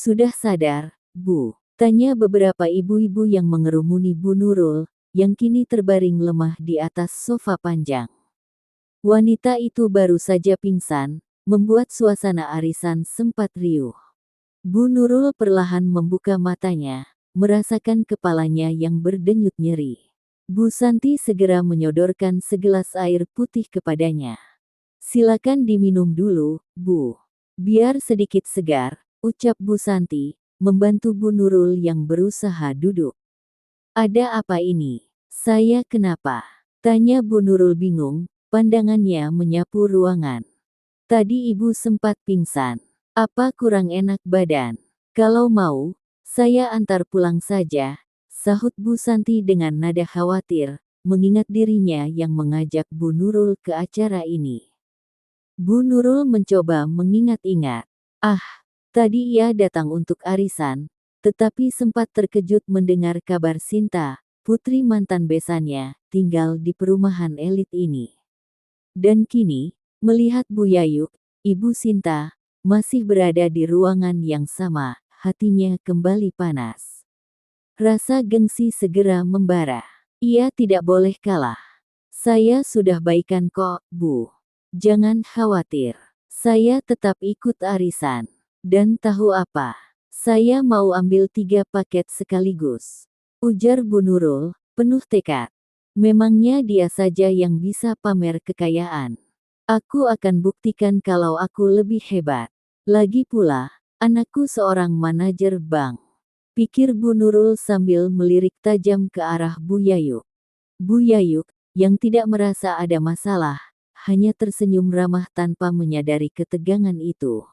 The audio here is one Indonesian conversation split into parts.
Sudah sadar, Bu? Tanya beberapa ibu-ibu yang mengerumuni Bu Nurul, yang kini terbaring lemah di atas sofa panjang. Wanita itu baru saja pingsan, membuat suasana arisan sempat riuh. Bu Nurul perlahan membuka matanya, merasakan kepalanya yang berdenyut nyeri. Bu Santi segera menyodorkan segelas air putih kepadanya. Silakan diminum dulu, Bu. Biar sedikit segar, ucap Bu Santi, membantu Bu Nurul yang berusaha duduk. Ada apa ini? Saya kenapa? Tanya Bu Nurul bingung, pandangannya menyapu ruangan. Tadi ibu sempat pingsan. Apa kurang enak badan? Kalau mau, saya antar pulang saja, sahut Bu Santi dengan nada khawatir, mengingat dirinya yang mengajak Bu Nurul ke acara ini. Bu Nurul mencoba mengingat-ingat. Tadi ia datang untuk arisan, tetapi sempat terkejut mendengar kabar Sinta, putri mantan besannya, tinggal di perumahan elit ini. Dan kini, melihat Bu Yayuk, Ibu Sinta, masih berada di ruangan yang sama, hatinya kembali panas. Rasa gengsi segera membara. Ia tidak boleh kalah. Saya sudah baikan kok, Bu. Jangan khawatir. Saya tetap ikut arisan. Dan tahu apa? Saya mau ambil 3 paket sekaligus. Ujar Bu Nurul, penuh tekad. Memangnya dia saja yang bisa pamer kekayaan. Aku akan buktikan kalau aku lebih hebat. Lagi pula, anakku seorang manajer bank. Pikir Bu Nurul sambil melirik tajam ke arah Bu Yayuk. Bu Yayuk, yang tidak merasa ada masalah, hanya tersenyum ramah tanpa menyadari ketegangan itu.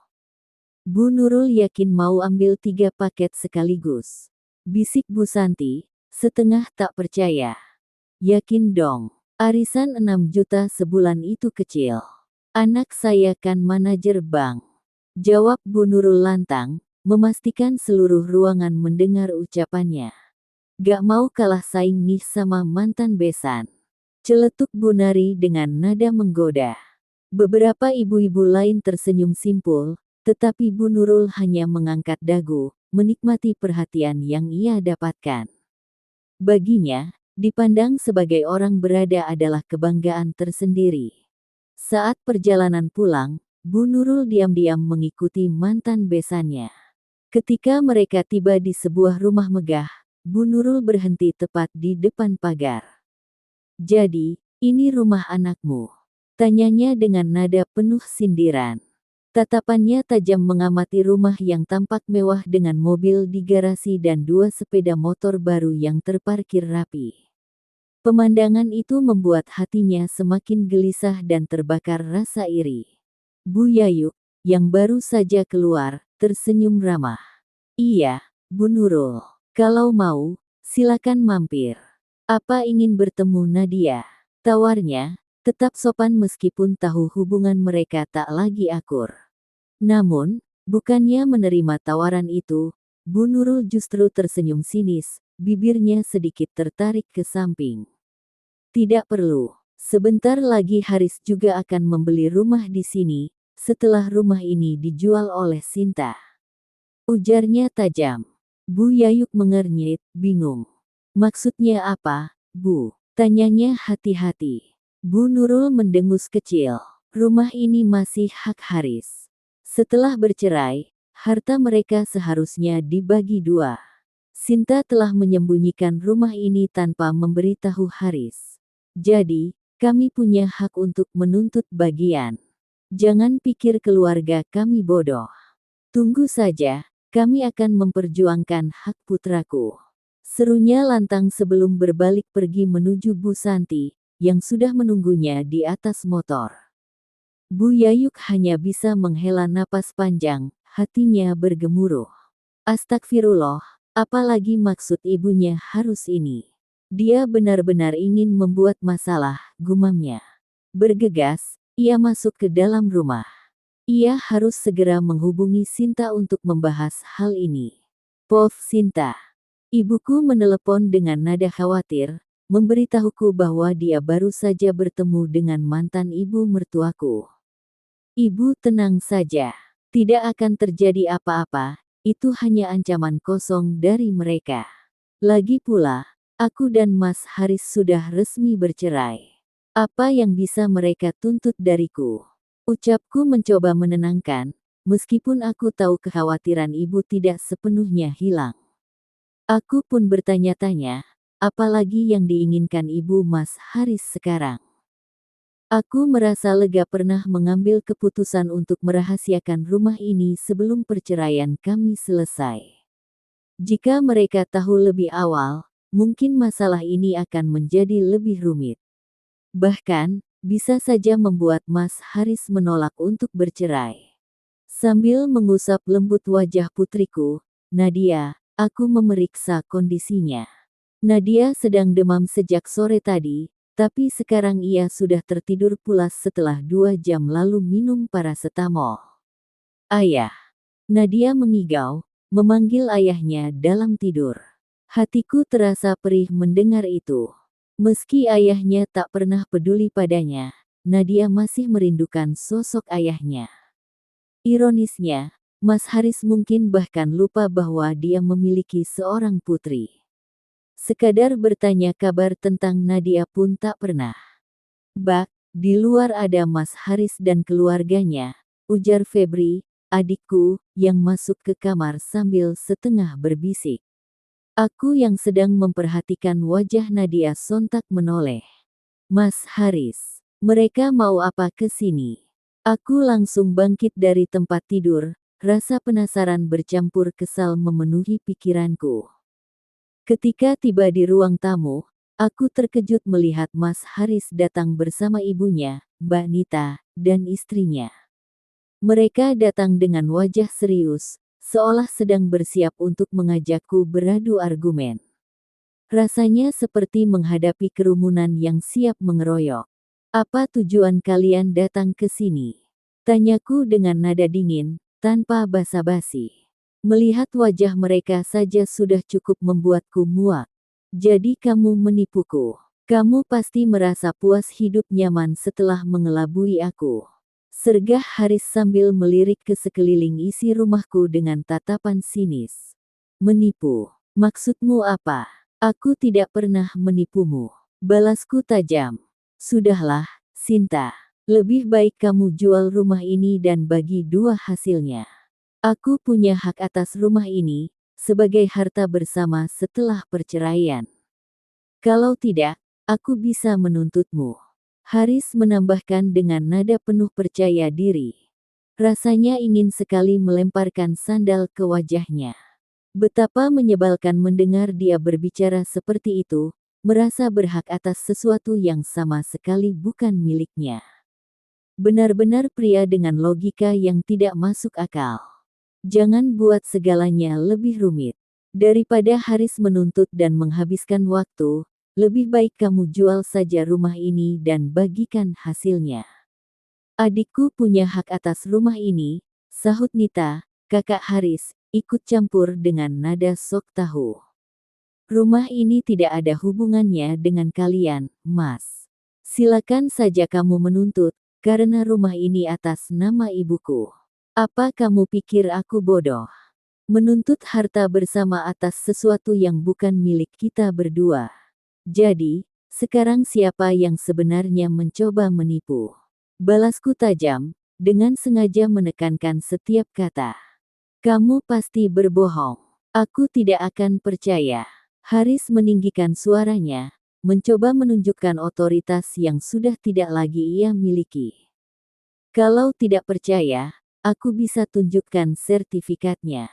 Bu Nurul yakin mau ambil 3 paket sekaligus. Bisik Bu Santi, setengah tak percaya. Yakin dong, arisan 6 juta sebulan itu kecil. Anak saya kan manajer bank. Jawab Bu Nurul lantang, memastikan seluruh ruangan mendengar ucapannya. Gak mau kalah saing nih sama mantan besan. Celetuk Bu Nari dengan nada menggoda. Beberapa ibu-ibu lain tersenyum simpul, tetapi Bu Nurul hanya mengangkat dagu, menikmati perhatian yang ia dapatkan. Baginya, dipandang sebagai orang berada adalah kebanggaan tersendiri. Saat perjalanan pulang, Bu Nurul diam-diam mengikuti mantan besannya. Ketika mereka tiba di sebuah rumah megah, Bu Nurul berhenti tepat di depan pagar. Jadi, ini rumah anakmu? Tanyanya dengan nada penuh sindiran. Tatapannya tajam mengamati rumah yang tampak mewah dengan mobil di garasi dan 2 sepeda motor baru yang terparkir rapi. Pemandangan itu membuat hatinya semakin gelisah dan terbakar rasa iri. Bu Yayuk, yang baru saja keluar, tersenyum ramah. Iya, Bu Nurul. Kalau mau, silakan mampir. Apa ingin bertemu Nadia? Tawarnya, tetap sopan meskipun tahu hubungan mereka tak lagi akur. Namun, bukannya menerima tawaran itu, Bu Nurul justru tersenyum sinis, bibirnya sedikit tertarik ke samping. Tidak perlu. Sebentar lagi Haris juga akan membeli rumah di sini, setelah rumah ini dijual oleh Sinta. Ujarnya tajam. Bu Yayuk mengernyit, bingung. Maksudnya apa, Bu? Tanyanya hati-hati. Bu Nurul mendengus kecil. Rumah ini masih hak Haris. Setelah bercerai, harta mereka seharusnya dibagi 2. Sinta telah menyembunyikan rumah ini tanpa memberitahu Haris. Jadi, kami punya hak untuk menuntut bagian. Jangan pikir keluarga kami bodoh. Tunggu saja, kami akan memperjuangkan hak putraku. Serunya lantang sebelum berbalik pergi menuju Bu Santi, yang sudah menunggunya di atas motor. Bu Yayuk hanya bisa menghela napas panjang, hatinya bergemuruh. Astagfirullah, apalagi maksud ibunya harus ini. Dia benar-benar ingin membuat masalah, gumamnya. Bergegas, ia masuk ke dalam rumah. Ia harus segera menghubungi Sinta untuk membahas hal ini. Pov Sinta. Ibuku menelepon dengan nada khawatir, memberitahuku bahwa dia baru saja bertemu dengan mantan ibu mertuaku. Ibu tenang saja. Tidak akan terjadi apa-apa, itu hanya ancaman kosong dari mereka. Lagi pula, aku dan Mas Haris sudah resmi bercerai. Apa yang bisa mereka tuntut dariku? Ucapku mencoba menenangkan, meskipun aku tahu kekhawatiran ibu tidak sepenuhnya hilang. Aku pun bertanya-tanya, apalagi yang diinginkan ibu Mas Haris sekarang. Aku merasa lega pernah mengambil keputusan untuk merahasiakan rumah ini sebelum perceraian kami selesai. Jika mereka tahu lebih awal, mungkin masalah ini akan menjadi lebih rumit. Bahkan, bisa saja membuat Mas Haris menolak untuk bercerai. Sambil mengusap lembut wajah putriku, Nadia, aku memeriksa kondisinya. Nadia sedang demam sejak sore tadi, tapi sekarang ia sudah tertidur pulas setelah 2 jam lalu minum parasetamol. Ayah. Nadia mengigau, memanggil ayahnya dalam tidur. Hatiku terasa perih mendengar itu. Meski ayahnya tak pernah peduli padanya, Nadia masih merindukan sosok ayahnya. Ironisnya, Mas Haris mungkin bahkan lupa bahwa dia memiliki seorang putri. Sekadar bertanya kabar tentang Nadia pun tak pernah. Bak, di luar ada Mas Haris dan keluarganya, ujar Febri, adikku, yang masuk ke kamar sambil setengah berbisik. Aku yang sedang memperhatikan wajah Nadia sontak menoleh. Mas Haris, mereka mau apa ke sini? Aku langsung bangkit dari tempat tidur, rasa penasaran bercampur kesal memenuhi pikiranku. Ketika tiba di ruang tamu, aku terkejut melihat Mas Haris datang bersama ibunya, Mbak Nita, dan istrinya. Mereka datang dengan wajah serius, seolah sedang bersiap untuk mengajakku beradu argumen. Rasanya seperti menghadapi kerumunan yang siap mengeroyok. Apa tujuan kalian datang ke sini? Tanyaku dengan nada dingin, tanpa basa-basi. Melihat wajah mereka saja sudah cukup membuatku muak. Jadi kamu menipuku. Kamu pasti merasa puas hidup nyaman setelah mengelabui aku. Sergah Haris sambil melirik ke sekeliling isi rumahku dengan tatapan sinis. Menipu? Maksudmu apa? Aku tidak pernah menipumu. Balasku tajam. Sudahlah, Sinta. Lebih baik kamu jual rumah ini dan bagi 2 hasilnya. Aku punya hak atas rumah ini, sebagai harta bersama setelah perceraian. Kalau tidak, aku bisa menuntutmu. Haris menambahkan dengan nada penuh percaya diri. Rasanya ingin sekali melemparkan sandal ke wajahnya. Betapa menyebalkan mendengar dia berbicara seperti itu, merasa berhak atas sesuatu yang sama sekali bukan miliknya. Benar-benar pria dengan logika yang tidak masuk akal. Jangan buat segalanya lebih rumit. Daripada Haris menuntut dan menghabiskan waktu, lebih baik kamu jual saja rumah ini dan bagikan hasilnya. Adikku punya hak atas rumah ini, sahut Nita, kakak Haris, ikut campur dengan nada sok tahu. Rumah ini tidak ada hubungannya dengan kalian, Mas. Silakan saja kamu menuntut, karena rumah ini atas nama ibuku. Apa kamu pikir aku bodoh? Menuntut harta bersama atas sesuatu yang bukan milik kita berdua. Jadi, sekarang siapa yang sebenarnya mencoba menipu? Balasku tajam, dengan sengaja menekankan setiap kata. Kamu pasti berbohong. Aku tidak akan percaya. Haris meninggikan suaranya, mencoba menunjukkan otoritas yang sudah tidak lagi ia miliki. Kalau tidak percaya, aku bisa tunjukkan sertifikatnya.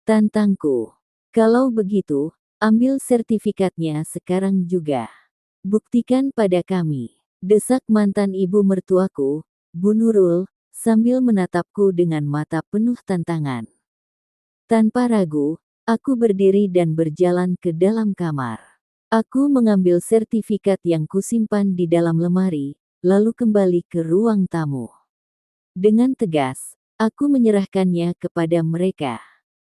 Tantangku. Kalau begitu, ambil sertifikatnya sekarang juga. Buktikan pada kami. Desak mantan ibu mertuaku, Bu Nurul, sambil menatapku dengan mata penuh tantangan. Tanpa ragu, aku berdiri dan berjalan ke dalam kamar. Aku mengambil sertifikat yang kusimpan di dalam lemari, lalu kembali ke ruang tamu. Dengan tegas, aku menyerahkannya kepada mereka.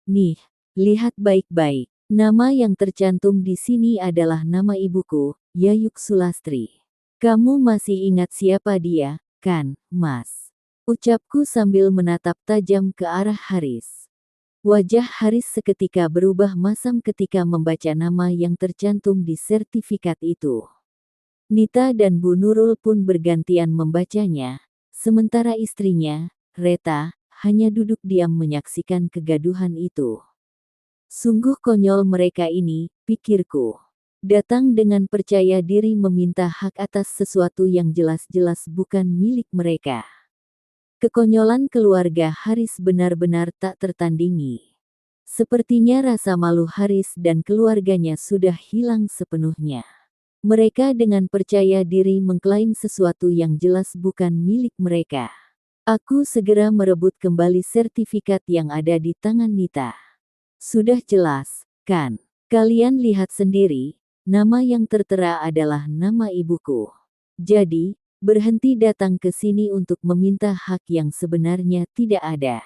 Nih, lihat baik-baik. Nama yang tercantum di sini adalah nama ibuku, Yayuk Sulastri. Kamu masih ingat siapa dia, kan, Mas? Ucapku sambil menatap tajam ke arah Haris. Wajah Haris seketika berubah masam ketika membaca nama yang tercantum di sertifikat itu. Nita dan Bu Nurul pun bergantian membacanya, sementara istrinya, Reta, hanya duduk diam menyaksikan kegaduhan itu. Sungguh konyol mereka ini, pikirku. Datang dengan percaya diri meminta hak atas sesuatu yang jelas-jelas bukan milik mereka. Kekonyolan keluarga Haris benar-benar tak tertandingi. Sepertinya rasa malu Haris dan keluarganya sudah hilang sepenuhnya. Mereka dengan percaya diri mengklaim sesuatu yang jelas bukan milik mereka. Aku segera merebut kembali sertifikat yang ada di tangan Nita. Sudah jelas, kan? Kalian lihat sendiri, nama yang tertera adalah nama ibuku. Jadi, berhenti datang ke sini untuk meminta hak yang sebenarnya tidak ada.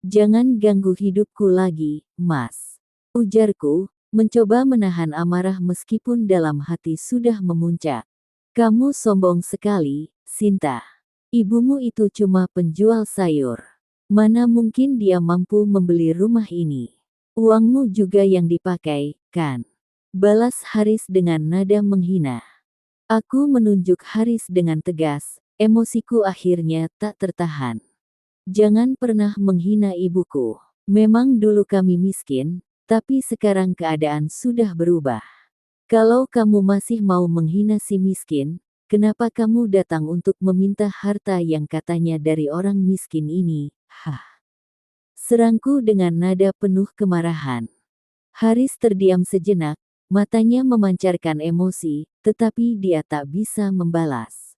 Jangan ganggu hidupku lagi, Mas. Ujarku, mencoba menahan amarah meskipun dalam hati sudah memuncak. Kamu sombong sekali, Sinta. Ibumu itu cuma penjual sayur. Mana mungkin dia mampu membeli rumah ini? Uangmu juga yang dipakai, kan? Balas Haris dengan nada menghina. Aku menunjuk Haris dengan tegas, emosiku akhirnya tak tertahan. Jangan pernah menghina ibuku. Memang dulu kami miskin, tapi sekarang keadaan sudah berubah. Kalau kamu masih mau menghina si miskin, kenapa kamu datang untuk meminta harta yang katanya dari orang miskin ini? Hah! Serangku dengan nada penuh kemarahan. Haris terdiam sejenak, matanya memancarkan emosi, tetapi dia tak bisa membalas.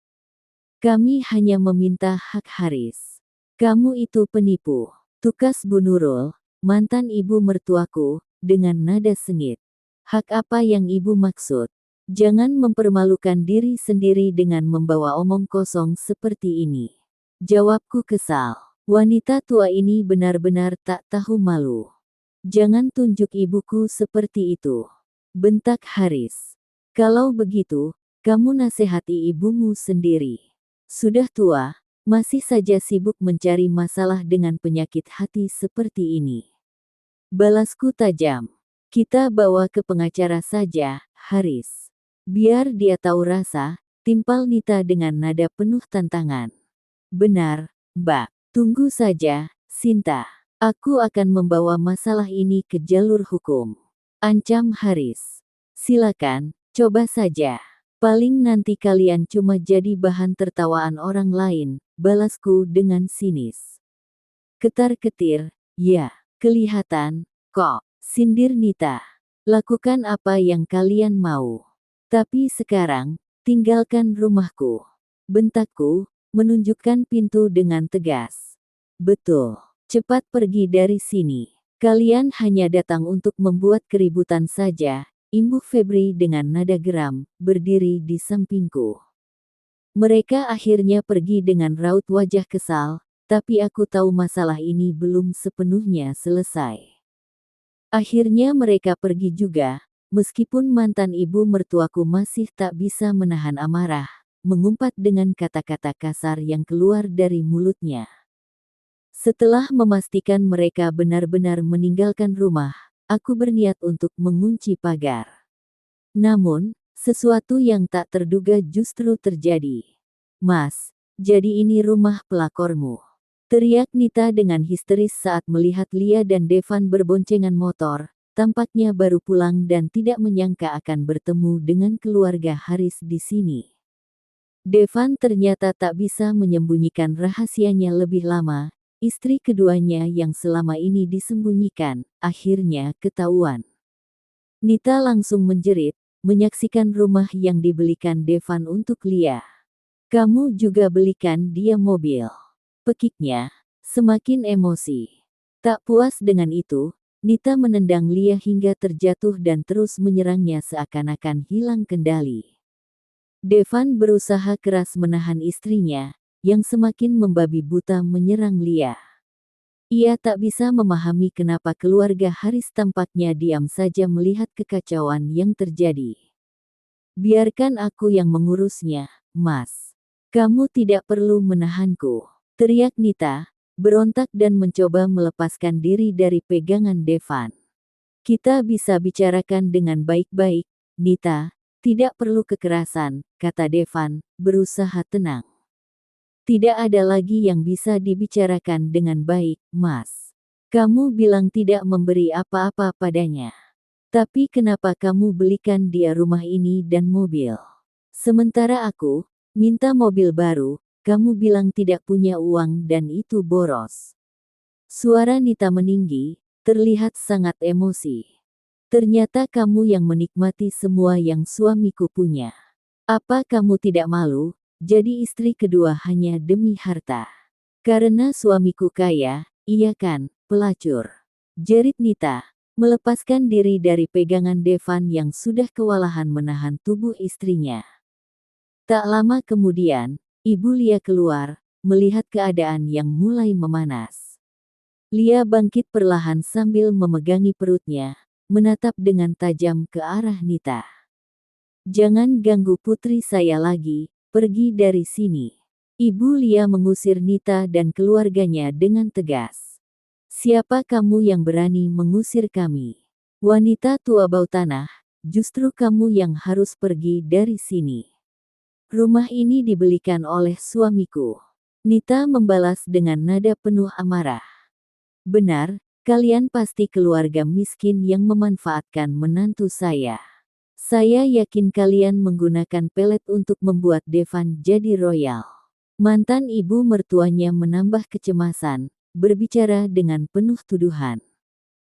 Kami hanya meminta hak Haris. Kamu itu penipu. Tukas Bu Nurul, mantan ibu mertuaku, dengan nada sengit. Hak apa yang ibu maksud? Jangan mempermalukan diri sendiri dengan membawa omong kosong seperti ini. Jawabku kesal. Wanita tua ini benar-benar tak tahu malu. Jangan tunjuk ibuku seperti itu. Bentak Haris. Kalau begitu, kamu nasihati ibumu sendiri. Sudah tua, masih saja sibuk mencari masalah dengan penyakit hati seperti ini. Balasku tajam. Kita bawa ke pengacara saja, Haris. Biar dia tahu rasa, timpal Nita dengan nada penuh tantangan. Benar, Mbak. Tunggu saja, Sinta. Aku akan membawa masalah ini ke jalur hukum. Ancam Haris. Silakan, coba saja. Paling nanti kalian cuma jadi bahan tertawaan orang lain, balasku dengan sinis. Ketar-ketir, ya, kelihatan, kok, sindir Nita. Lakukan apa yang kalian mau. Tapi sekarang, tinggalkan rumahku. Bentakku, menunjukkan pintu dengan tegas. Betul. Cepat pergi dari sini. Kalian hanya datang untuk membuat keributan saja, imbuh Febri dengan nada geram, berdiri di sampingku. Mereka akhirnya pergi dengan raut wajah kesal, tapi aku tahu masalah ini belum sepenuhnya selesai. Akhirnya mereka pergi juga, meskipun mantan ibu mertuaku masih tak bisa menahan amarah, mengumpat dengan kata-kata kasar yang keluar dari mulutnya. Setelah memastikan mereka benar-benar meninggalkan rumah, aku berniat untuk mengunci pagar. Namun, sesuatu yang tak terduga justru terjadi. Mas, jadi ini rumah pelakormu. Teriak Nita dengan histeris saat melihat Lia dan Devan berboncengan motor, tampaknya baru pulang dan tidak menyangka akan bertemu dengan keluarga Haris di sini. Devan ternyata tak bisa menyembunyikan rahasianya lebih lama. Istri keduanya yang selama ini disembunyikan, akhirnya ketahuan. Nita langsung menjerit, menyaksikan rumah yang dibelikan Devan untuk Lia. Kamu juga belikan dia mobil. Pekiknya, semakin emosi. Tak puas dengan itu, Nita menendang Lia hingga terjatuh dan terus menyerangnya seakan-akan hilang kendali. Devan berusaha keras menahan istrinya, yang semakin membabi buta menyerang Lia. Ia tak bisa memahami kenapa keluarga Haris tampaknya diam saja melihat kekacauan yang terjadi. Biarkan aku yang mengurusnya, Mas. Kamu tidak perlu menahanku, teriak Nita, berontak dan mencoba melepaskan diri dari pegangan Devan. Kita bisa bicarakan dengan baik-baik, Nita. Tidak perlu kekerasan, kata Devan, berusaha tenang. Tidak ada lagi yang bisa dibicarakan dengan baik, Mas. Kamu bilang tidak memberi apa-apa padanya. Tapi kenapa kamu belikan dia rumah ini dan mobil? Sementara aku minta mobil baru, kamu bilang tidak punya uang dan itu boros. Suara Nita meninggi, terlihat sangat emosi. Ternyata kamu yang menikmati semua yang suamiku punya. Apa kamu tidak malu? Jadi istri kedua hanya demi harta. Karena suamiku kaya, iya kan, pelacur. Jerit Nita, melepaskan diri dari pegangan Devan yang sudah kewalahan menahan tubuh istrinya. Tak lama kemudian, Ibu Lia keluar, melihat keadaan yang mulai memanas. Lia bangkit perlahan sambil memegangi perutnya, menatap dengan tajam ke arah Nita. Jangan ganggu putri saya lagi. Pergi dari sini. Ibu Lia mengusir Nita dan keluarganya dengan tegas. Siapa kamu yang berani mengusir kami? Wanita tua bau tanah, justru kamu yang harus pergi dari sini. Rumah ini dibelikan oleh suamiku. Nita membalas dengan nada penuh amarah. Benar, kalian pasti keluarga miskin yang memanfaatkan menantu saya. Saya yakin kalian menggunakan pelet untuk membuat Devan jadi royal. Mantan ibu mertuanya menambah kecemasan, berbicara dengan penuh tuduhan.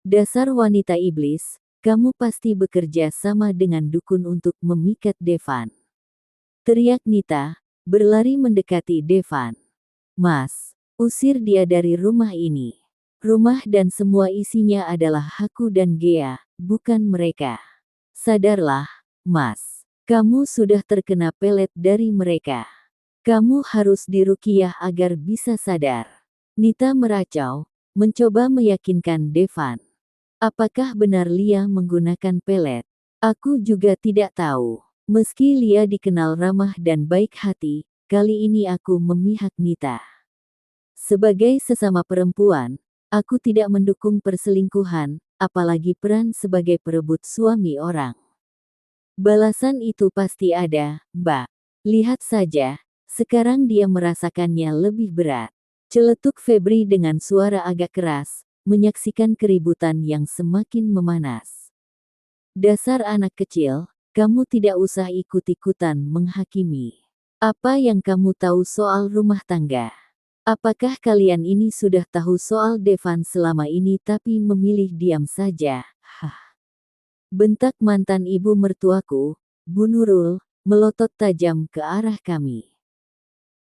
Dasar wanita iblis, kamu pasti bekerja sama dengan dukun untuk memikat Devan. Teriak Nita, berlari mendekati Devan. Mas, usir dia dari rumah ini. Rumah dan semua isinya adalah aku dan Gea, bukan mereka. Sadarlah, Mas. Kamu sudah terkena pelet dari mereka. Kamu harus diruqyah agar bisa sadar. Nita meracau, mencoba meyakinkan Devan. Apakah benar Lia menggunakan pelet? Aku juga tidak tahu. Meski Lia dikenal ramah dan baik hati, kali ini aku memihak Nita. Sebagai sesama perempuan, aku tidak mendukung perselingkuhan, apalagi peran sebagai perebut suami orang. Balasan itu pasti ada, Mbak. Lihat saja, sekarang dia merasakannya lebih berat. Celetuk Febri dengan suara agak keras, menyaksikan keributan yang semakin memanas. Dasar anak kecil, kamu tidak usah ikut-ikutan menghakimi. Apa yang kamu tahu soal rumah tangga? Apakah kalian ini sudah tahu soal Devan selama ini tapi memilih diam saja? Hah. Bentak mantan ibu mertuaku, Bu Nurul, melotot tajam ke arah kami.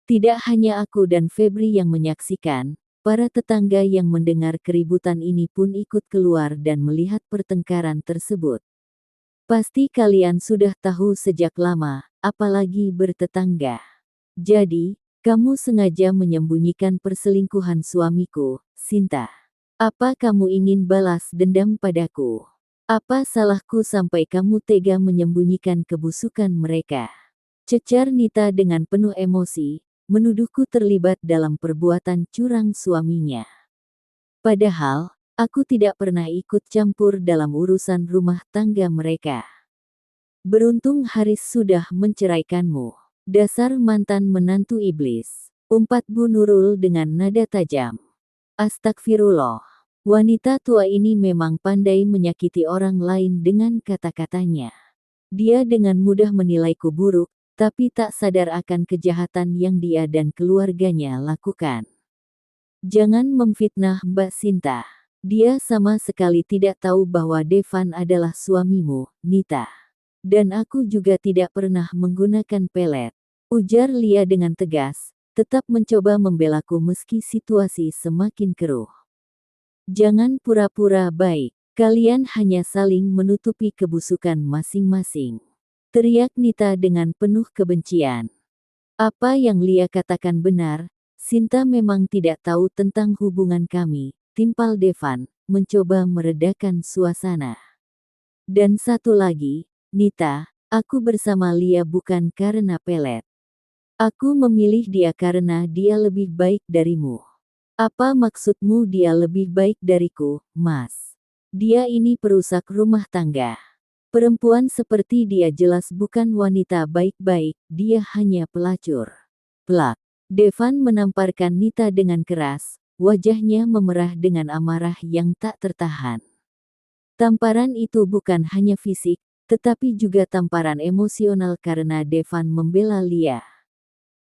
Tidak hanya aku dan Febri yang menyaksikan, para tetangga yang mendengar keributan ini pun ikut keluar dan melihat pertengkaran tersebut. Pasti kalian sudah tahu sejak lama, apalagi bertetangga. Jadi, kamu sengaja menyembunyikan perselingkuhan suamiku, Sinta. Apa kamu ingin balas dendam padaku? Apa salahku sampai kamu tega menyembunyikan kebusukan mereka? Cecar Nita dengan penuh emosi, menuduhku terlibat dalam perbuatan curang suaminya. Padahal, aku tidak pernah ikut campur dalam urusan rumah tangga mereka. Beruntung Haris sudah menceraikanmu. Dasar mantan menantu iblis. Umpat Bu Nurul dengan nada tajam. Astagfirullah. Wanita tua ini memang pandai menyakiti orang lain dengan kata-katanya. Dia dengan mudah menilaiku buruk, tapi tak sadar akan kejahatan yang dia dan keluarganya lakukan. Jangan memfitnah Mbak Sinta. Dia sama sekali tidak tahu bahwa Devan adalah suamimu, Nita. Dan aku juga tidak pernah menggunakan pelet. Ujar Lia dengan tegas, tetap mencoba membelaku meski situasi semakin keruh. Jangan pura-pura baik. Kalian hanya saling menutupi kebusukan masing-masing. Teriak Nita dengan penuh kebencian. Apa yang Lia katakan benar, Sinta memang tidak tahu tentang hubungan kami, timpal Devan, mencoba meredakan suasana. Dan satu lagi, Nita, aku bersama Lia bukan karena pelet. Aku memilih dia karena dia lebih baik darimu. Apa maksudmu dia lebih baik dariku, Mas? Dia ini perusak rumah tangga. Perempuan seperti dia jelas bukan wanita baik-baik, dia hanya pelacur. Plak. Devan menamparkan Nita dengan keras, wajahnya memerah dengan amarah yang tak tertahan. Tamparan itu bukan hanya fisik, tetapi juga tamparan emosional karena Devan membela Lia.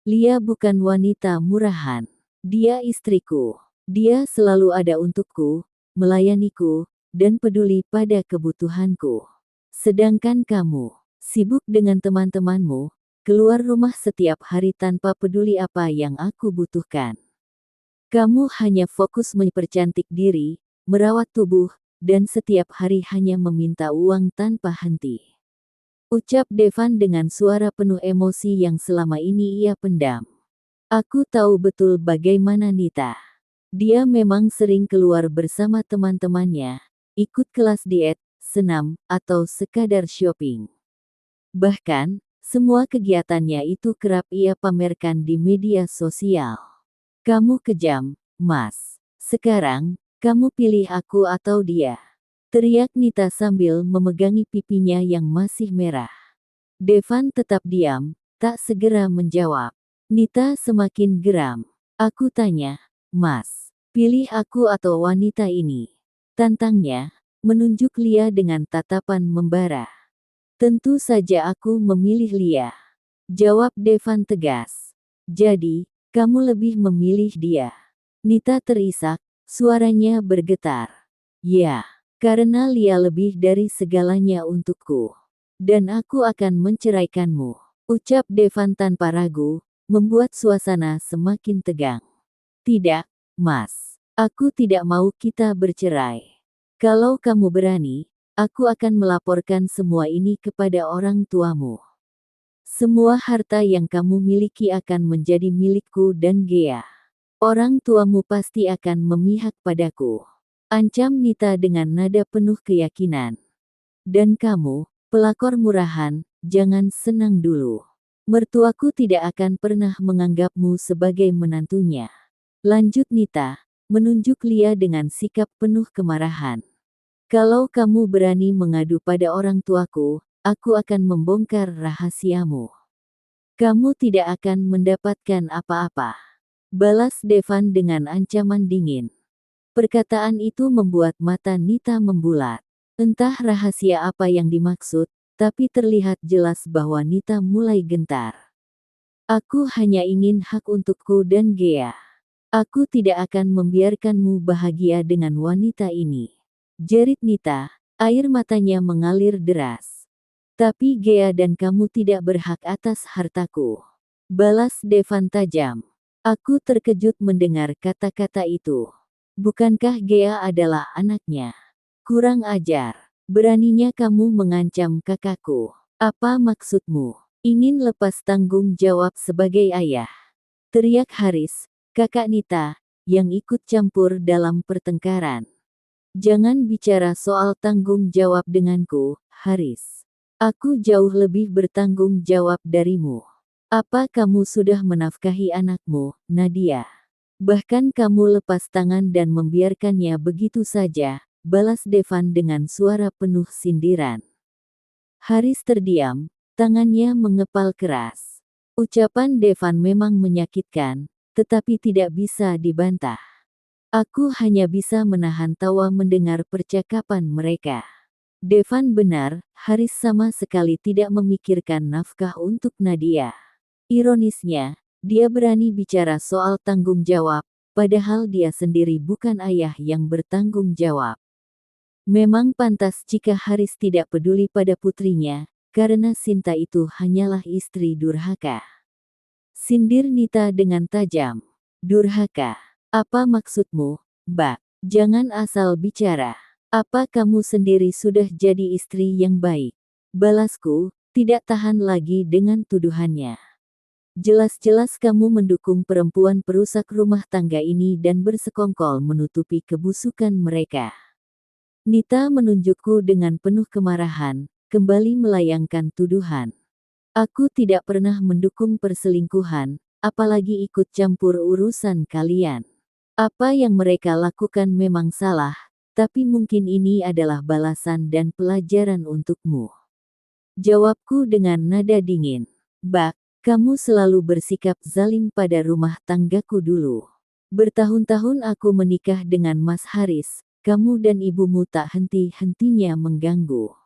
Lia bukan wanita murahan. Dia istriku. Dia selalu ada untukku, melayaniku, dan peduli pada kebutuhanku. Sedangkan kamu, sibuk dengan teman-temanmu, keluar rumah setiap hari tanpa peduli apa yang aku butuhkan. Kamu hanya fokus mempercantik diri, merawat tubuh, dan setiap hari hanya meminta uang tanpa henti. Ucap Devan dengan suara penuh emosi yang selama ini ia pendam. Aku tahu betul bagaimana Nita. Dia memang sering keluar bersama teman-temannya, ikut kelas diet, senam, atau sekadar shopping. Bahkan, semua kegiatannya itu kerap ia pamerkan di media sosial. Kamu kejam, Mas. Sekarang, kamu pilih aku atau dia. Teriak Nita sambil memegangi pipinya yang masih merah. Devan tetap diam, tak segera menjawab. Nita semakin geram. Aku tanya, Mas, pilih aku atau wanita ini? Tantangnya, menunjuk Lia dengan tatapan membara. Tentu saja aku memilih Lia. Jawab Devan tegas. Jadi, kamu lebih memilih dia. Nita terisak, suaranya bergetar. Ya, karena Lia lebih dari segalanya untukku. Dan aku akan menceraikanmu. Ucap Devan tanpa ragu, membuat suasana semakin tegang. Tidak, Mas. Aku tidak mau kita bercerai. Kalau kamu berani, aku akan melaporkan semua ini kepada orang tuamu. Semua harta yang kamu miliki akan menjadi milikku dan Gea. Orang tuamu pasti akan memihak padaku. Ancam Nita dengan nada penuh keyakinan. Dan kamu, pelakor murahan, jangan senang dulu. Mertuaku tidak akan pernah menganggapmu sebagai menantunya. Lanjut Nita, menunjuk Lia dengan sikap penuh kemarahan. Kalau kamu berani mengadu pada orang tuaku, aku akan membongkar rahasiamu. Kamu tidak akan mendapatkan apa-apa. Balas Devan dengan ancaman dingin. Perkataan itu membuat mata Nita membulat. Entah rahasia apa yang dimaksud, tapi terlihat jelas bahwa Nita mulai gentar. Aku hanya ingin hak untukku dan Gea. Aku tidak akan membiarkanmu bahagia dengan wanita ini. Jerit Nita, air matanya mengalir deras. Tapi Gea dan kamu tidak berhak atas hartaku. Balas Devan tajam. Aku terkejut mendengar kata-kata itu. Bukankah Gea adalah anaknya? Kurang ajar. Beraninya kamu mengancam kakakku. Apa maksudmu? Ingin lepas tanggung jawab sebagai ayah? Teriak Haris, kakak Nita, yang ikut campur dalam pertengkaran. Jangan bicara soal tanggung jawab denganku, Haris. Aku jauh lebih bertanggung jawab darimu. Apa kamu sudah menafkahi anakmu, Nadia? Bahkan kamu lepas tangan dan membiarkannya begitu saja, balas Devan dengan suara penuh sindiran. Haris terdiam, tangannya mengepal keras. Ucapan Devan memang menyakitkan, tetapi tidak bisa dibantah. Aku hanya bisa menahan tawa mendengar percakapan mereka. Devan benar, Haris sama sekali tidak memikirkan nafkah untuk Nadia. Ironisnya, dia berani bicara soal tanggung jawab, padahal dia sendiri bukan ayah yang bertanggung jawab. Memang pantas jika Haris tidak peduli pada putrinya, karena Sinta itu hanyalah istri durhaka. Sindir Nita dengan tajam. Durhaka. Apa maksudmu, Mbak? Jangan asal bicara. Apa kamu sendiri sudah jadi istri yang baik? Balasku, tidak tahan lagi dengan tuduhannya. Jelas-jelas kamu mendukung perempuan perusak rumah tangga ini dan bersekongkol menutupi kebusukan mereka. Nita menunjukku dengan penuh kemarahan, kembali melayangkan tuduhan. Aku tidak pernah mendukung perselingkuhan, apalagi ikut campur urusan kalian. Apa yang mereka lakukan memang salah, tapi mungkin ini adalah balasan dan pelajaran untukmu. Jawabku dengan nada dingin. Bak, kamu selalu bersikap zalim pada rumah tanggaku dulu. Bertahun-tahun aku menikah dengan Mas Haris, kamu dan ibumu tak henti-hentinya mengganggu.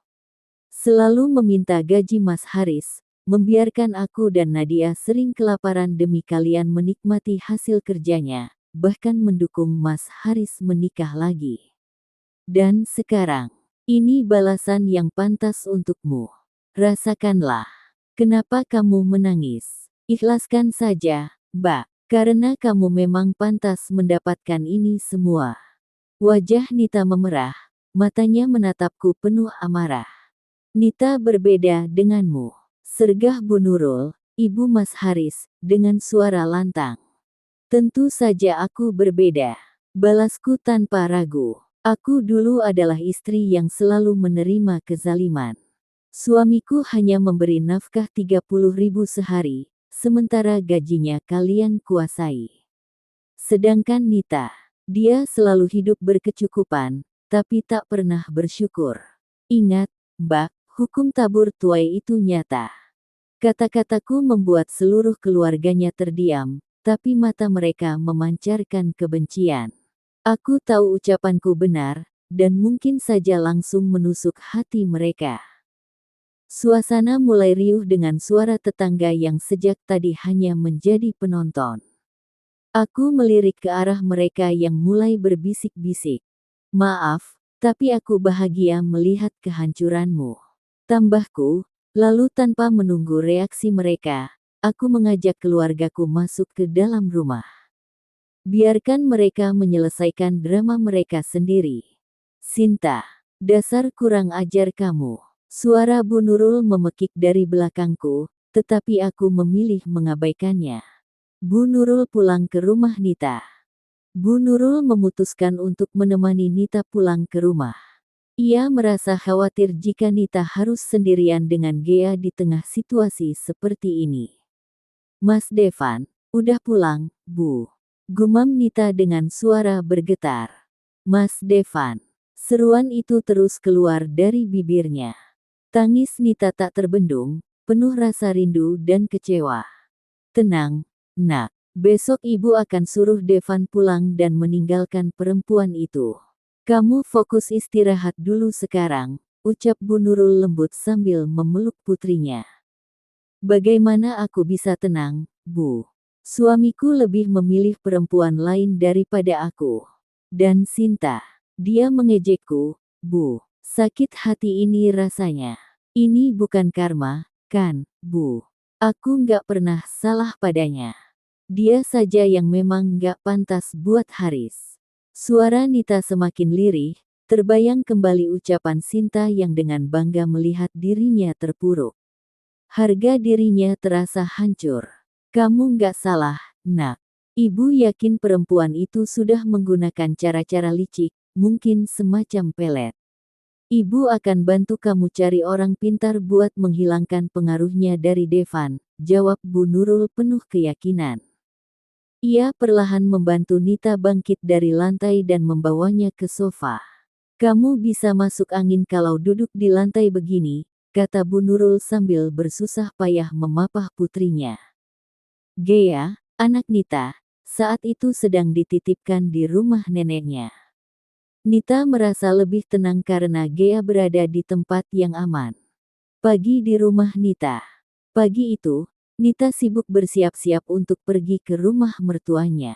Selalu meminta gaji Mas Haris, membiarkan aku dan Nadia sering kelaparan demi kalian menikmati hasil kerjanya, bahkan mendukung Mas Haris menikah lagi. Dan sekarang, ini balasan yang pantas untukmu. Rasakanlah. Kenapa kamu menangis? Ikhlaskan saja, Mbak, karena kamu memang pantas mendapatkan ini semua. Wajah Nita memerah, matanya menatapku penuh amarah. Nita berbeda denganmu. Sergah Bu Nurul, ibu Mas Haris, dengan suara lantang. Tentu saja aku berbeda. Balasku tanpa ragu. Aku dulu adalah istri yang selalu menerima kezaliman. Suamiku hanya memberi nafkah 30.000 sehari, sementara gajinya kalian kuasai. Sedangkan Nita, dia selalu hidup berkecukupan, tapi tak pernah bersyukur. Ingat, Mbak, hukum tabur tuai itu nyata. Kata-kataku membuat seluruh keluarganya terdiam, tapi mata mereka memancarkan kebencian. Aku tahu ucapanku benar, dan mungkin saja langsung menusuk hati mereka. Suasana mulai riuh dengan suara tetangga yang sejak tadi hanya menjadi penonton. Aku melirik ke arah mereka yang mulai berbisik-bisik. Maaf, tapi aku bahagia melihat kehancuranmu. Tambahku, lalu tanpa menunggu reaksi mereka, aku mengajak keluargaku masuk ke dalam rumah. Biarkan mereka menyelesaikan drama mereka sendiri. Sinta, dasar kurang ajar kamu. Suara Bu Nurul memekik dari belakangku, tetapi aku memilih mengabaikannya. Bu Nurul pulang ke rumah Nita. Bu Nurul memutuskan untuk menemani Nita pulang ke rumah. Ia merasa khawatir jika Nita harus sendirian dengan Gea di tengah situasi seperti ini. Mas Devan, udah pulang, Bu. Gumam Nita dengan suara bergetar. Mas Devan. Seruan itu terus keluar dari bibirnya. Tangis Nita tak terbendung, penuh rasa rindu dan kecewa. Tenang, Nak. Besok ibu akan suruh Devan pulang dan meninggalkan perempuan itu. Kamu fokus istirahat dulu sekarang, ucap Bu Nurul lembut sambil memeluk putrinya. Bagaimana aku bisa tenang, Bu? Suamiku lebih memilih perempuan lain daripada aku. Dan Sinta. Dia mengejekku, Bu. Sakit hati ini rasanya. Ini bukan karma, kan, Bu? Aku nggak pernah salah padanya. Dia saja yang memang nggak pantas buat Haris. Suara Nita semakin lirih, terbayang kembali ucapan Sinta yang dengan bangga melihat dirinya terpuruk. Harga dirinya terasa hancur. Kamu nggak salah, Nak. Ibu yakin perempuan itu sudah menggunakan cara-cara licik, mungkin semacam pelet. Ibu akan bantu kamu cari orang pintar buat menghilangkan pengaruhnya dari Devan, jawab Bu Nurul penuh keyakinan. Ia perlahan membantu Nita bangkit dari lantai dan membawanya ke sofa. Kamu bisa masuk angin kalau duduk di lantai begini, kata Bu Nurul sambil bersusah payah memapah putrinya. Gea, anak Nita, saat itu sedang dititipkan di rumah neneknya. Nita merasa lebih tenang karena Gea berada di tempat yang aman. Pagi di rumah Nita. Pagi itu, Nita sibuk bersiap-siap untuk pergi ke rumah mertuanya.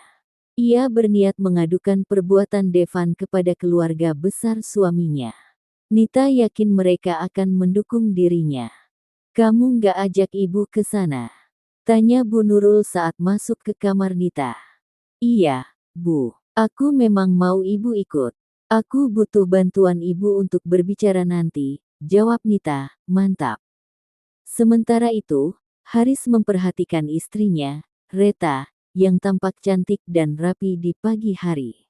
Ia berniat mengadukan perbuatan Devan kepada keluarga besar suaminya. Nita yakin mereka akan mendukung dirinya. Kamu nggak ajak ibu ke sana? Tanya Bu Nurul saat masuk ke kamar Nita. Iya, Bu. Aku memang mau ibu ikut. Aku butuh bantuan ibu untuk berbicara nanti, jawab Nita, mantap. Sementara itu, Haris memperhatikan istrinya, Reta, yang tampak cantik dan rapi di pagi hari.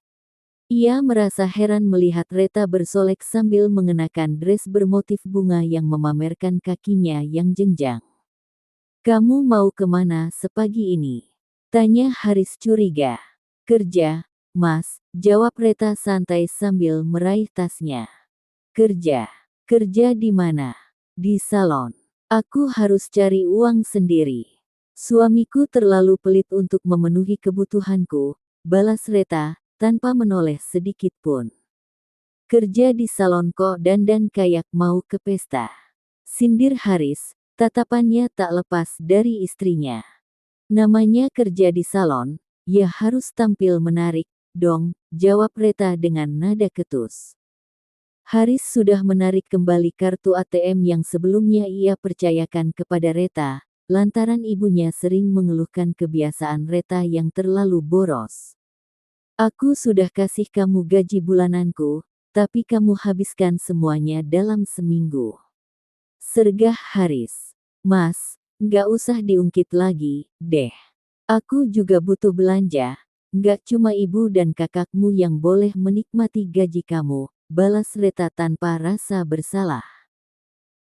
Ia merasa heran melihat Reta bersolek sambil mengenakan dress bermotif bunga yang memamerkan kakinya yang jenjang. Kamu mau kemana sepagi ini? Tanya Haris curiga. Kerja, Mas, jawab Reta santai sambil meraih tasnya. Kerja. Kerja di mana? Di salon. Aku harus cari uang sendiri. Suamiku terlalu pelit untuk memenuhi kebutuhanku, balas Reta, tanpa menoleh sedikit pun. Kerja di salon kok dandan kayak mau ke pesta. Sindir Haris, tatapannya tak lepas dari istrinya. Namanya kerja di salon, ya harus tampil menarik, dong, jawab Reta dengan nada ketus. Haris sudah menarik kembali kartu ATM yang sebelumnya ia percayakan kepada Reta, lantaran ibunya sering mengeluhkan kebiasaan Reta yang terlalu boros. Aku sudah kasih kamu gaji bulananku, tapi kamu habiskan semuanya dalam seminggu. Sergah Haris. Mas, nggak usah diungkit lagi, deh. Aku juga butuh belanja, nggak cuma ibu dan kakakmu yang boleh menikmati gaji kamu, balas Reta tanpa rasa bersalah.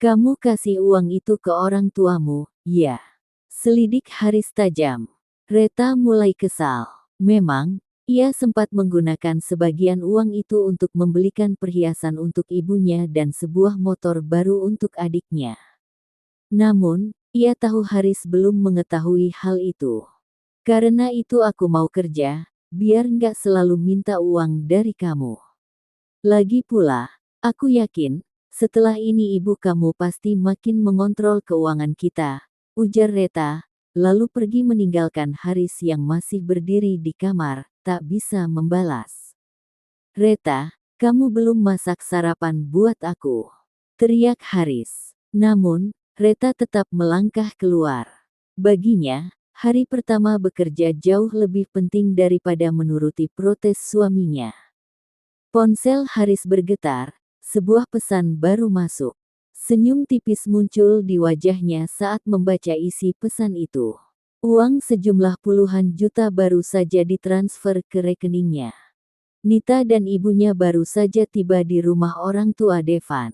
Kamu kasih uang itu ke orang tuamu, ya? Selidik Haris tajam. Reta mulai kesal. Memang, ia sempat menggunakan sebagian uang itu untuk membelikan perhiasan untuk ibunya dan sebuah motor baru untuk adiknya. Namun, ia tahu Haris belum mengetahui hal itu. Karena itu aku mau kerja, biar nggak selalu minta uang dari kamu. Lagi pula, aku yakin, setelah ini ibu kamu pasti makin mengontrol keuangan kita, ujar Reta, lalu pergi meninggalkan Haris yang masih berdiri di kamar, tak bisa membalas. Reta, kamu belum masak sarapan buat aku, teriak Haris. Namun, Reta tetap melangkah keluar. Baginya, hari pertama bekerja jauh lebih penting daripada menuruti protes suaminya. Ponsel Haris bergetar, sebuah pesan baru masuk. Senyum tipis muncul di wajahnya saat membaca isi pesan itu. Uang sejumlah puluhan juta baru saja ditransfer ke rekeningnya. Nita dan ibunya baru saja tiba di rumah orang tua Devan.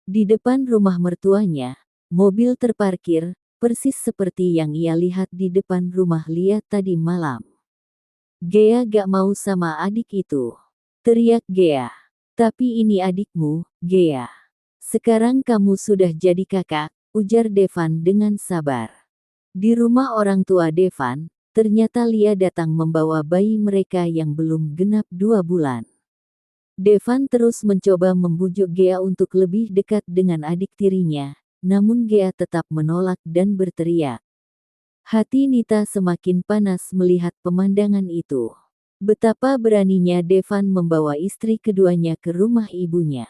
Di depan rumah mertuanya, mobil terparkir, persis seperti yang ia lihat di depan rumah Lia tadi malam. Gea gak mau sama adik itu, teriak Gea. Tapi ini adikmu, Gea. Sekarang kamu sudah jadi kakak, ujar Devan dengan sabar. Di rumah orang tua Devan, ternyata Lia datang membawa bayi mereka yang belum genap 2 bulan. Devan terus mencoba membujuk Gea untuk lebih dekat dengan adik tirinya, namun Gea tetap menolak dan berteriak. Hati Nita semakin panas melihat pemandangan itu. Betapa beraninya Devan membawa istri keduanya ke rumah ibunya.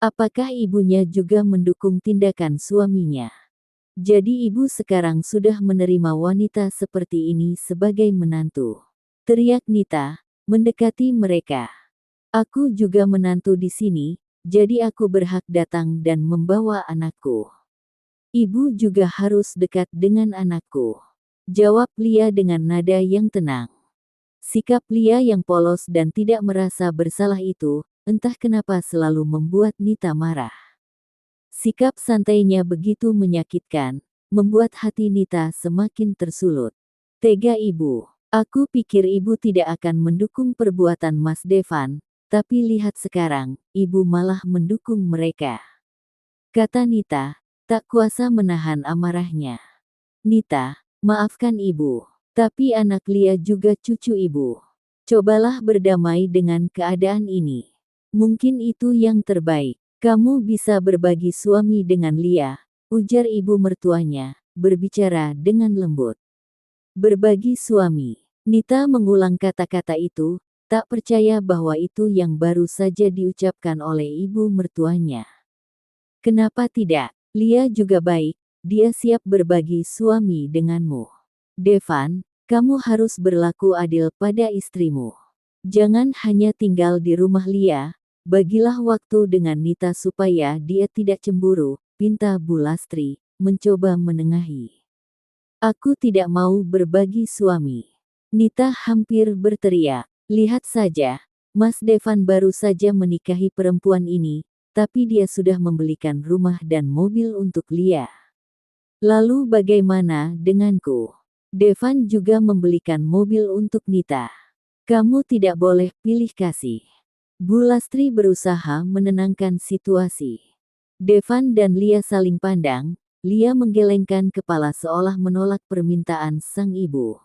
Apakah ibunya juga mendukung tindakan suaminya? Jadi ibu sekarang sudah menerima wanita seperti ini sebagai menantu, teriak Nita, mendekati mereka. Aku juga menantu di sini, jadi aku berhak datang dan membawa anakku. Ibu juga harus dekat dengan anakku, jawab Lia dengan nada yang tenang. Sikap Lia yang polos dan tidak merasa bersalah itu, entah kenapa selalu membuat Nita marah. Sikap santainya begitu menyakitkan, membuat hati Nita semakin tersulut. Tega ibu. Aku pikir ibu tidak akan mendukung perbuatan Mas Devan, tapi lihat sekarang, ibu malah mendukung mereka, kata Nita, tak kuasa menahan amarahnya. Nita, maafkan ibu, tapi anak Lia juga cucu ibu. Cobalah berdamai dengan keadaan ini. Mungkin itu yang terbaik. Kamu bisa berbagi suami dengan Lia, ujar ibu mertuanya, berbicara dengan lembut. Berbagi suami. Nita mengulang kata-kata itu, tak percaya bahwa itu yang baru saja diucapkan oleh ibu mertuanya. Kenapa tidak? Lia juga baik, dia siap berbagi suami denganmu. Devan, kamu harus berlaku adil pada istrimu. Jangan hanya tinggal di rumah Lia. Bagilah waktu dengan Nita supaya dia tidak cemburu, pinta Bu Lastri, mencoba menengahi. Aku tidak mau berbagi suami. Nita hampir berteriak. Lihat saja, Mas Devan baru saja menikahi perempuan ini, tapi dia sudah membelikan rumah dan mobil untuk Lia. Lalu bagaimana denganku? Devan juga membelikan mobil untuk Nita. Kamu tidak boleh pilih kasih. Bu Lastri berusaha menenangkan situasi. Devan dan Lia saling pandang. Lia menggelengkan kepala seolah menolak permintaan sang ibu.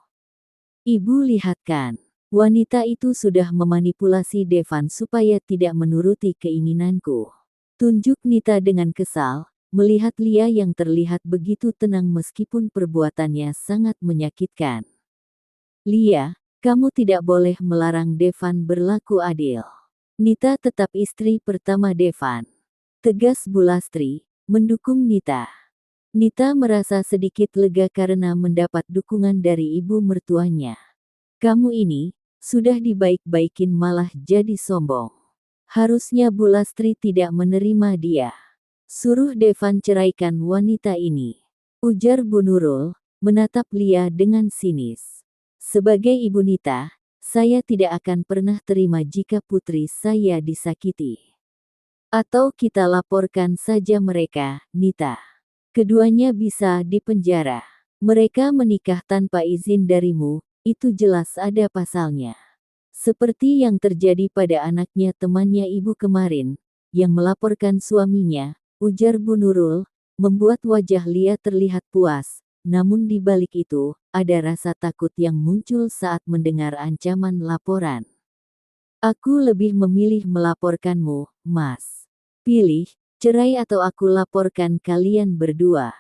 Ibu lihat kan, wanita itu sudah memanipulasi Devan supaya tidak menuruti keinginanku. Tunjuk Nita dengan kesal, melihat Lia yang terlihat begitu tenang meskipun perbuatannya sangat menyakitkan. Lia, kamu tidak boleh melarang Devan berlaku adil. Nita tetap istri pertama Devan. Tegas Bu Lastri, mendukung Nita. Nita merasa sedikit lega karena mendapat dukungan dari ibu mertuanya. Kamu ini, sudah dibaik-baikin malah jadi sombong. Harusnya Bu Lastri tidak menerima dia. Suruh Devan ceraikan wanita ini. Ujar Bu Nurul, menatap Lia dengan sinis. Sebagai ibu Nita, saya tidak akan pernah terima jika putri saya disakiti. Atau kita laporkan saja mereka, Nita. Keduanya bisa dipenjara. Mereka menikah tanpa izin darimu, itu jelas ada pasalnya. Seperti yang terjadi pada anaknya temannya ibu kemarin, yang melaporkan suaminya, ujar Bu Nurul, membuat wajah Lia terlihat puas. Namun di balik itu, ada rasa takut yang muncul saat mendengar ancaman laporan. Aku lebih memilih melaporkanmu, Mas. Pilih, cerai atau aku laporkan kalian berdua.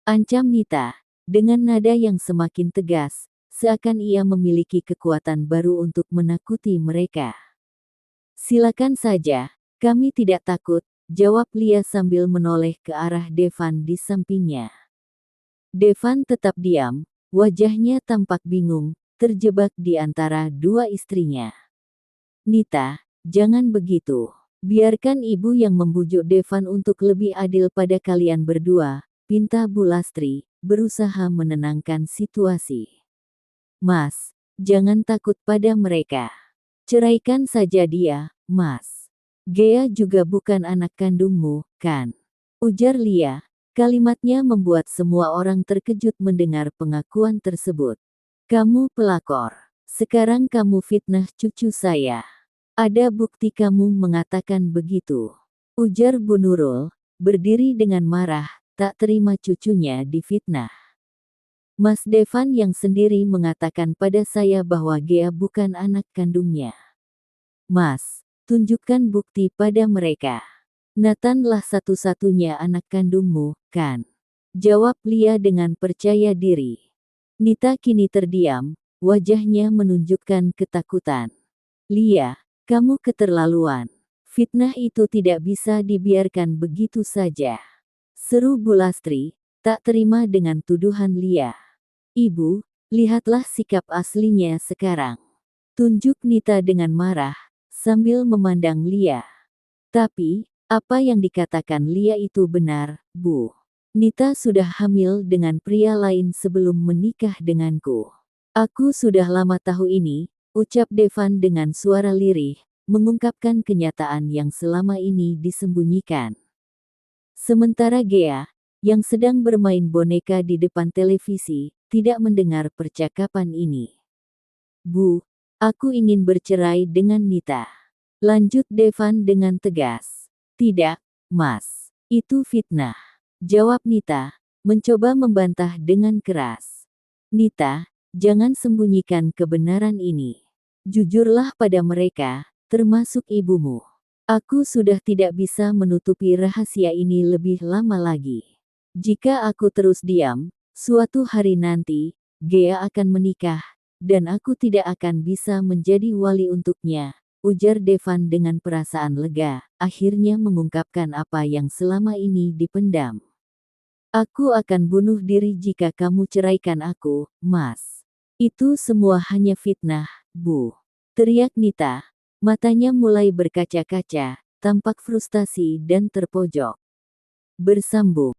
Ancam Nita, dengan nada yang semakin tegas, seakan ia memiliki kekuatan baru untuk menakuti mereka. Silakan saja, kami tidak takut, jawab Lia sambil menoleh ke arah Devan di sampingnya. Devan tetap diam, wajahnya tampak bingung, terjebak di antara dua istrinya. Nita, jangan begitu. Biarkan ibu yang membujuk Devan untuk lebih adil pada kalian berdua, pinta Bu Lastri, berusaha menenangkan situasi. Mas, jangan takut pada mereka. Ceraikan saja dia, Mas. Gea juga bukan anak kandungmu, kan? Ujar Lia. Kalimatnya membuat semua orang terkejut mendengar pengakuan tersebut. Kamu pelakor. Sekarang kamu fitnah cucu saya. Ada bukti kamu mengatakan begitu. Ujar Bu Nurul, berdiri dengan marah, tak terima cucunya difitnah. Mas Devan yang sendiri mengatakan pada saya bahwa Gea bukan anak kandungnya. Mas, tunjukkan bukti pada mereka. Nathanlah satu-satunya anak kandungmu, kan? Jawab Lia dengan percaya diri. Nita kini terdiam, wajahnya menunjukkan ketakutan. Lia, kamu keterlaluan. Fitnah itu tidak bisa dibiarkan begitu saja. Seru Bu Lastri, tak terima dengan tuduhan Lia. Ibu, lihatlah sikap aslinya sekarang. Tunjuk Nita dengan marah, sambil memandang Lia. Tapi, apa yang dikatakan Lia itu benar, Bu. Nita sudah hamil dengan pria lain sebelum menikah denganku. Aku sudah lama tahu ini, ucap Devan dengan suara lirih, mengungkapkan kenyataan yang selama ini disembunyikan. Sementara Gea, yang sedang bermain boneka di depan televisi, tidak mendengar percakapan ini. Bu, aku ingin bercerai dengan Nita. Lanjut Devan dengan tegas. Tidak, Mas. Itu fitnah. Jawab Nita, mencoba membantah dengan keras. Nita, jangan sembunyikan kebenaran ini. Jujurlah pada mereka, termasuk ibumu. Aku sudah tidak bisa menutupi rahasia ini lebih lama lagi. Jika aku terus diam, suatu hari nanti, Gea akan menikah, dan aku tidak akan bisa menjadi wali untuknya, ujar Devan dengan perasaan lega, akhirnya mengungkapkan apa yang selama ini dipendam. Aku akan bunuh diri jika kamu ceraikan aku, Mas. Itu semua hanya fitnah, Bu. Teriak Nita. Matanya mulai berkaca-kaca, tampak frustasi dan terpojok. Bersambung.